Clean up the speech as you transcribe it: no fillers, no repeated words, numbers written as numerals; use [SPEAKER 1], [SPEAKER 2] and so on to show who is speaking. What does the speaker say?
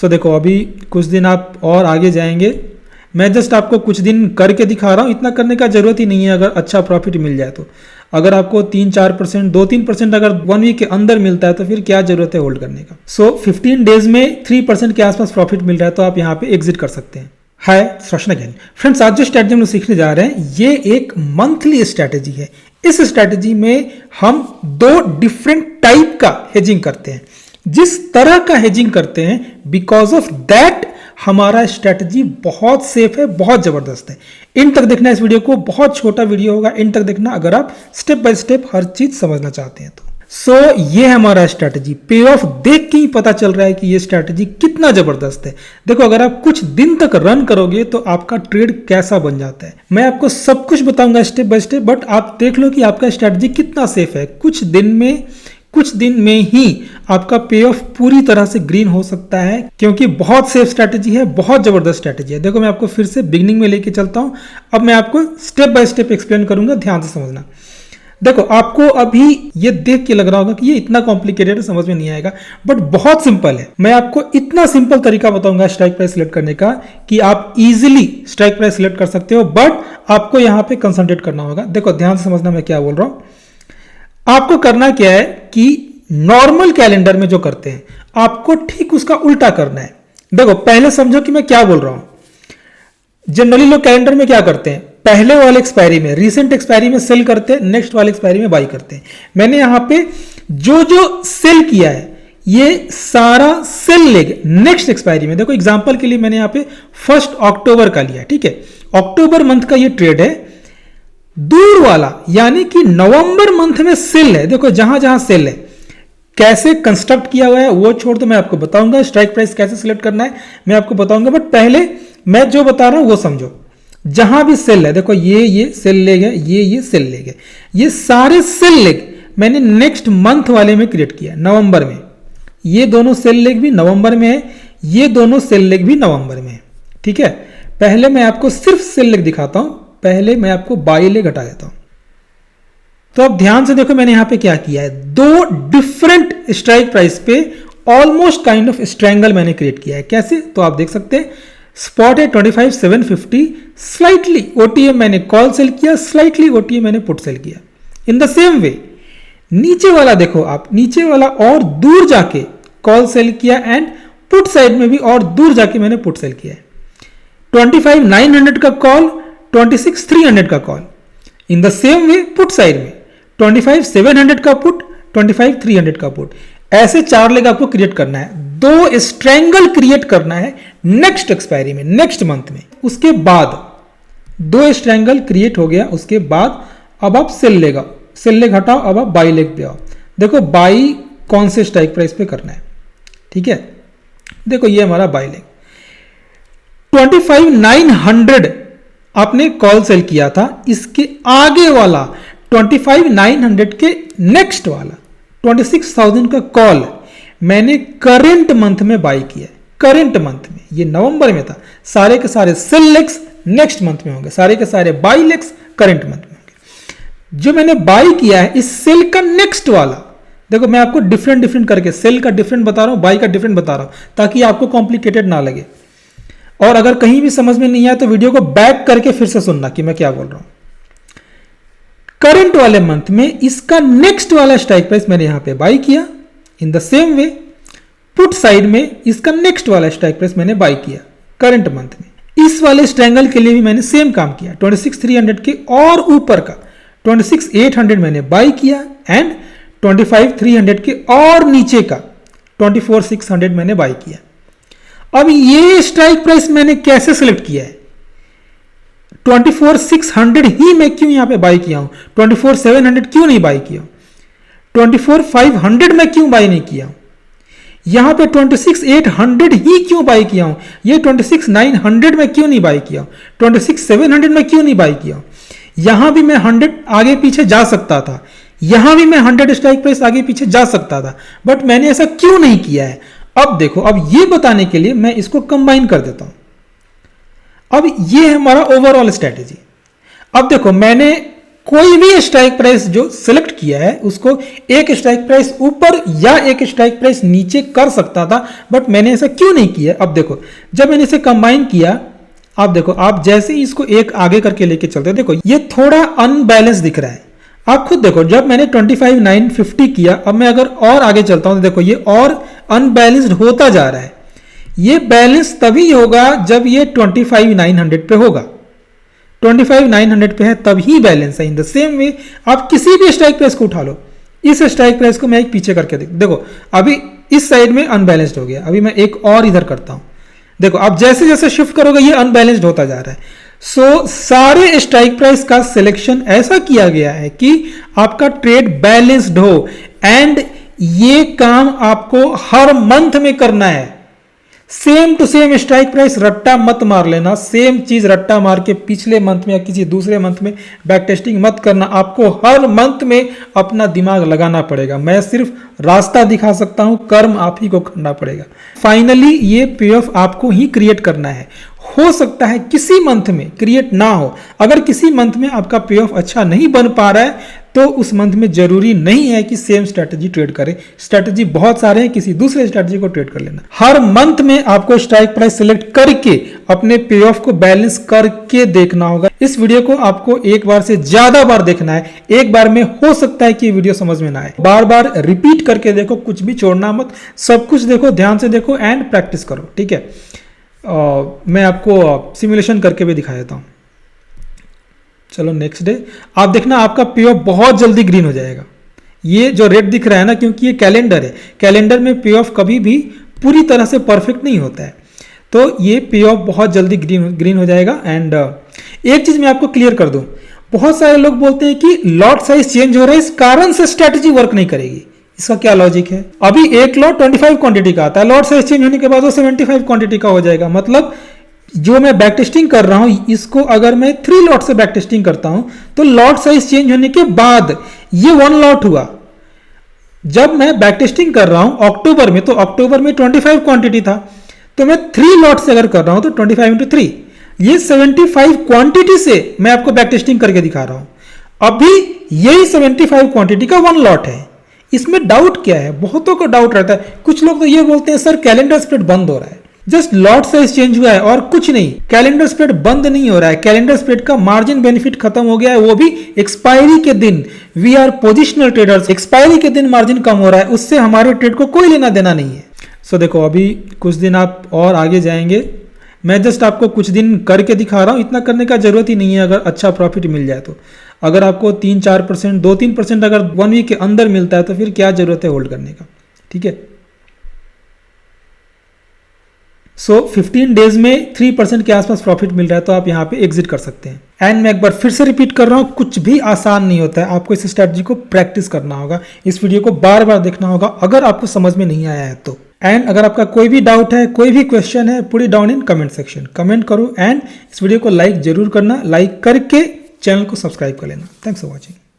[SPEAKER 1] सो देखो अभी कुछ दिन आप और आगे जाएंगे, मैं जस्ट आपको कुछ दिन करके दिखा रहा हूँ, इतना करने का जरूरत ही नहीं है अगर अच्छा प्रॉफिट मिल जाए तो। अगर आपको 3-4%, 2-3% अगर 1 वीक के अंदर मिलता है तो फिर क्या जरूरत है होल्ड करने का। सो 15 डेज में 3% के आसपास प्रॉफिट मिल रहा है तो आप यहाँ पे एग्जिट कर सकते हैं। हाय रोशन अगेन फ्रेंड्स, आज जो स्ट्रैटेजी हम लोग सीखने जा रहे हैं ये एक मंथली स्ट्रैटेजी है। इस स्ट्रैटेजी में हम 2 डिफरेंट टाइप का हेजिंग करते हैं। जिस तरह का हेजिंग करते हैं बिकॉज ऑफ दैट हमारा स्ट्रैटेजी बहुत सेफ है, बहुत जबरदस्त है। इन तक देखना इस वीडियो को, बहुत छोटा वीडियो होगा, इन तक देखना अगर आप स्टेप बाय स्टेप हर चीज समझना चाहते हैं तो। सो ये है हमारा स्ट्रैटेजी। पे ऑफ देख के ही पता चल रहा है कि ये स्ट्रैटेजी कितना जबरदस्त है। देखो अगर आप कुछ दिन तक रन करोगे तो आपका ट्रेड कैसा बन जाता है। मैं आपको सब कुछ बताऊंगा स्टेप बाय स्टेप, बट आप देख लो कि आपका स्ट्रैटेजी कितना सेफ है। कुछ दिन में ही आपका पे ऑफ पूरी तरह से ग्रीन हो सकता है, क्योंकि बहुत सेफ स्ट्रैटेजी है, बहुत जबरदस्त स्ट्रैटेजी है। देखो मैं आपको फिर से बिगनिंग में लेके चलता हूं। अब मैं आपको स्टेप बाय स्टेप एक्सप्लेन करूंगा, ध्यान से समझना। देखो आपको अभी ये देख के लग रहा होगा कि ये इतना कॉम्प्लिकेटेड है, समझ में नहीं आएगा, बट बहुत सिंपल है। मैं आपको इतना सिंपल तरीका बताऊंगा स्ट्राइक प्राइस सिलेक्ट करने का कि आप इजीली स्ट्राइक प्राइस सिलेक्ट कर सकते हो, बट आपको यहां पे कंसंट्रेट करना होगा। देखो ध्यान से समझना मैं क्या बोल रहा हूं। आपको करना क्या है कि नॉर्मल कैलेंडर में जो करते हैं आपको ठीक उसका उल्टा करना है। देखो पहले समझो कि मैं क्या बोल रहा हूं। जनरली लोग कैलेंडर में क्या करते हैं, पहले वाले एक्सपायरी में, रीसेंट एक्सपायरी में सेल करते हैं, नेक्स्ट वाले एक्सपायरी में बाई करते हैं। मैंने यहां पे जो जो सेल किया है ये सारा सेल लेंगे नेक्स्ट एक्सपायरी में। देखो एग्जांपल के लिए मैंने यहां पे 1 अक्टूबर का लिया, ठीक है। अक्टूबर मंथ का ये ट्रेड है। दूर वाला यानी कि नवंबर मंथ में सेल है। देखो जहां जहां सेल है, कैसे कंस्ट्रक्ट किया हुआ है वो छोड़ दो, मैं आपको बताऊंगा। स्ट्राइक प्राइस कैसे सिलेक्ट करना है मैं आपको बताऊंगा, बट पहले मैं जो बता रहा हूं वो समझो। जहां भी सेल है, देखो ये सेल ले गए, ये सेल ले गए, ये सारे सेल लेग मैंने नेक्स्ट मंथ वाले में क्रिएट किया, नवंबर में। ये दोनों सेल लेग भी नवंबर में है, ये दोनों सेल लेग भी नवंबर में है, ठीक है। पहले मैं आपको सिर्फ सेल लेग दिखाता हूं, पहले मैं आपको बाई लेग हटा देता हूं। तो अब ध्यान से देखो मैंने यहां पे क्या किया है, 2 डिफरेंट स्ट्राइक प्राइस पे ऑलमोस्ट काइंड ऑफ स्ट्रैंगल मैंने क्रिएट किया है। कैसे, तो आप देख सकते हैं स्पॉट है 25,750, स्लाइटली ओटीएम मैंने कॉल सेल किया, स्लाइटली ओटीएम मैंने पुट सेल किया। इन द सेम वे नीचे वाला देखो आप, नीचे वाला और दूर जाके कॉल सेल किया एंड पुट साइड में भी और दूर जाके मैंने पुट सेल किया है। 25,900 का कॉल, 26,300 का call. In the same way put side में 25,700 का पुट, 25,300 का पुट। ऐसे 4 लेग आपको क्रिएट करना है, 2 स्ट्रैंगल क्रिएट करना है नेक्स्ट एक्सपायरी में, नेक्स्ट मंथ में। उसके बाद 2 स्ट्रैंगल क्रिएट हो गया, उसके बाद अब आप सेल लेग हटाओ, अब आप बाई लेग पे आओ। देखो बाई कौन से स्ट्राइक प्राइस पे करना है, ठीक है। देखो ये हमारा बाई लेग 25,900 आपने कॉल सेल किया था, इसके आगे वाला 25,900 के नेक्स्ट वाला 26,000 का कॉल मैंने करंट मंथ में बाई किया है। करंट मंथ में, ये नवंबर में था, सारे के सारे सेल लेग्स नेक्स्ट मंथ में होंगे, सारे के सारे बाई लेग्स करंट मंथ में होंगे। जो मैंने बाई किया है इस सेल का नेक्स्ट वाला, देखो मैं आपको डिफरेंट करके सेल का डिफरेंट बता रहा हूं, बाई का डिफरेंट बता रहा हूं, ताकि आपको कॉम्प्लिकेटेड ना लगे। और अगर कहीं भी समझ में नहीं आया तो वीडियो को बैक करके फिर से सुनना कि मैं क्या बोल रहा हूं। करंट वाले मंथ में इसका नेक्स्ट वाला स्ट्राइक प्राइस मैंने यहां पे बाई किया। In the same way put side में इसका नेक्स्ट वाला स्ट्राइक प्राइस मैंने बाई किया करंट मंथ में। इस वाले स्ट्रैंगल के लिए भी मैंने सेम काम किया, 26,300 के और ऊपर का 26,800 मैंने बाई किया एंड 25,300 के और नीचे का 24,600 मैंने बाई किया। अब ये स्ट्राइक प्राइस मैंने कैसे सिलेक्ट किया है, 24,600 ही मैं क्यों यहां पे बाई किया हूं, 24,700 क्यों नहीं बाई किया, 24,500 में क्यों बाई नहीं किया हूं, यहां पे 26,800 ही क्यों बाई किया हूं, ये 26,900 में क्यों नहीं बाई किया हूं, 26,700 में क्यों नहीं बाई किया हूं। यहां भी मैं 100 आगे पीछे जा सकता था, यहां भी मैं 100 स्ट्राइक प्राइस आगे पीछे जा सकता था, बट मैंने ऐसा क्यों नहीं किया है। अब देखो, अब ये बताने के लिए मैं इसको कंबाइन कर देता हूं। अब ये है हमारा ओवरऑल स्ट्रेटेजी। अब देखो मैंने कोई भी स्ट्राइक प्राइस जो सिलेक्ट किया है उसको एक स्ट्राइक प्राइस ऊपर या एक स्ट्राइक प्राइस नीचे कर सकता था, बट मैंने ऐसा क्यों नहीं किया। अब देखो जब मैंने इसे कंबाइन किया, आप देखो, आप जैसे ही इसको एक आगे करके लेके चलते हो, देखो ये थोड़ा अनबैलेंस दिख रहा है। आप खुद देखो, जब मैंने 25,950 किया, अब मैं अगर और आगे चलता हूं तो देखो ये और अनबैलेंस्ड होता जा रहा है। ये बैलेंस तभी होगा जब ये 25,900 पे होगा। 25,900 पे है तभी बैलेंस है। इन द सेम वे आप किसी भी स्ट्राइक प्राइस को उठा लो, इस स्ट्राइक प्राइस को मैं एक पीछे करके देखो, अभी इस साइड में अनबैलेंस्ड हो गया। अभी मैं एक और इधर करता हूं, देखो आप जैसे जैसे शिफ्ट करोगे ये अनबैलेंस्ड होता जा रहा है। सो सारे स्ट्राइक प्राइस का सिलेक्शन ऐसा किया गया है कि आपका ट्रेड बैलेंस्ड हो, एंड ये काम आपको हर मंथ में करना है। Same to same strike price रट्टा मत मार लेना, सेम चीज रट्टा मार के पिछले मंथ में या किसी दूसरे मंथ में बैक टेस्टिंग मत करना। आपको हर मंथ में अपना दिमाग लगाना पड़ेगा। मैं सिर्फ रास्ता दिखा सकता हूं, कर्म आप ही को करना पड़ेगा। फाइनली ये पे ऑफ आपको ही क्रिएट करना है। हो सकता है किसी मंथ में क्रिएट ना हो। अगर किसी मंथ में आपका पे ऑफ अच्छा नहीं बन पा रहा है तो उस मंथ में जरूरी नहीं है कि सेम स्ट्रैटेजी ट्रेड करें। स्ट्रैटेजी बहुत सारे हैं, किसी दूसरे स्ट्रैटेजी को ट्रेड कर लेना। हर मंथ में आपको स्ट्राइक प्राइस सिलेक्ट करके अपने पे ऑफ को बैलेंस करके देखना होगा। इस वीडियो को आपको एक बार से ज्यादा बार देखना है। एक बार में हो सकता है कि ये वीडियो समझ में ना आए, बार बार रिपीट करके देखो, कुछ भी छोड़ना मत, सब कुछ देखो, ध्यान से देखो एंड प्रैक्टिस करो, ठीक है। मैं आपको सिमुलेशन करके भी दिखा देता हूं। चलो नेक्स्ट डे, आप देखना आपका पे ऑफ बहुत जल्दी ग्रीन हो जाएगा। ये जो रेड दिख रहा है ना, क्योंकि ये कैलेंडर है, कैलेंडर में पे ऑफ कभी भी पूरी तरह से परफेक्ट नहीं होता है, तो ये पे ऑफ बहुत जल्दी ग्रीन हो जाएगा। एंड एक चीज मैं आपको क्लियर कर दूं, बहुत सारे लोग बोलते हैं कि लॉट साइज चेंज हो रहा है, इस कारण से स्ट्रैटेजी वर्क नहीं करेगी। इसका क्या लॉजिक है? अभी एक लॉट 25 क्वांटिटी का आता है, लॉट साइज चेंज होने के बाद वो 75 क्वांटिटी का हो जाएगा। मतलब जो मैं बैक टेस्टिंग कर रहा हूं, इसको अगर मैं 3 लॉट से बैक टेस्टिंग करता हूं तो लॉट साइज चेंज होने के बाद ये 1 लॉट हुआ। जब मैं बैक टेस्टिंग कर रहा हूं अक्टूबर में, तो अक्टूबर में 25 क्वांटिटी था, तो मैं 3 लॉट से अगर कर रहा हूं तो 25 × 3, ये 75 क्वांटिटी से मैं आपको बैक टेस्टिंग करके दिखा रहा हूं। अभी यही 75 क्वांटिटी का 1 लॉट है। इसमें डाउट क्या है? बहुतों को डाउट रहता है। कुछ लोग तो ये बोलते हैं सर कैलेंडर स्प्रेड बंद हो रहा है। जस्ट लॉट साइज चेंज हुआ है और कुछ नहीं। कैलेंडर स्प्रेड बंद नहीं हो रहा है, कैलेंडर स्प्रेड का मार्जिन बेनिफिट खत्म हो गया है, वो भी एक्सपायरी के दिन। We are positional traders, expiry के दिन मार्जिन कम हो रहा है, उससे हमारे ट्रेड को कोई लेना देना नहीं है। सो देखो अभी कुछ दिन आप और आगे जाएंगे। मैं जस्ट आपको कुछ दिन करके दिखा रहा हूं, इतना करने का जरूरत ही नहीं है अगर अच्छा प्रॉफिट मिल जाए तो। अगर आपको 3-4%, 2-3% अगर 1 वीक के अंदर मिलता है तो फिर क्या जरूरत है होल्ड करने का, ठीक है। सो 15 डेज में 3% के आसपास प्रॉफिट मिल रहा है तो आप यहाँ पे एग्जिट कर सकते हैं। एंड मैं एक बार फिर से रिपीट कर रहा हूँ, कुछ भी आसान नहीं होता है, आपको इस स्ट्रैटेजी को प्रैक्टिस करना होगा, इस वीडियो को बार बार देखना होगा अगर आपको समझ में नहीं आया है तो। एंड अगर आपका कोई भी डाउट है, कोई भी क्वेश्चन है, put it down in comment section, comment करो। एंड इस वीडियो को लाइक जरूर करना, लाइक करके चैनल को सब्सक्राइब कर लेना। Thanks for watching.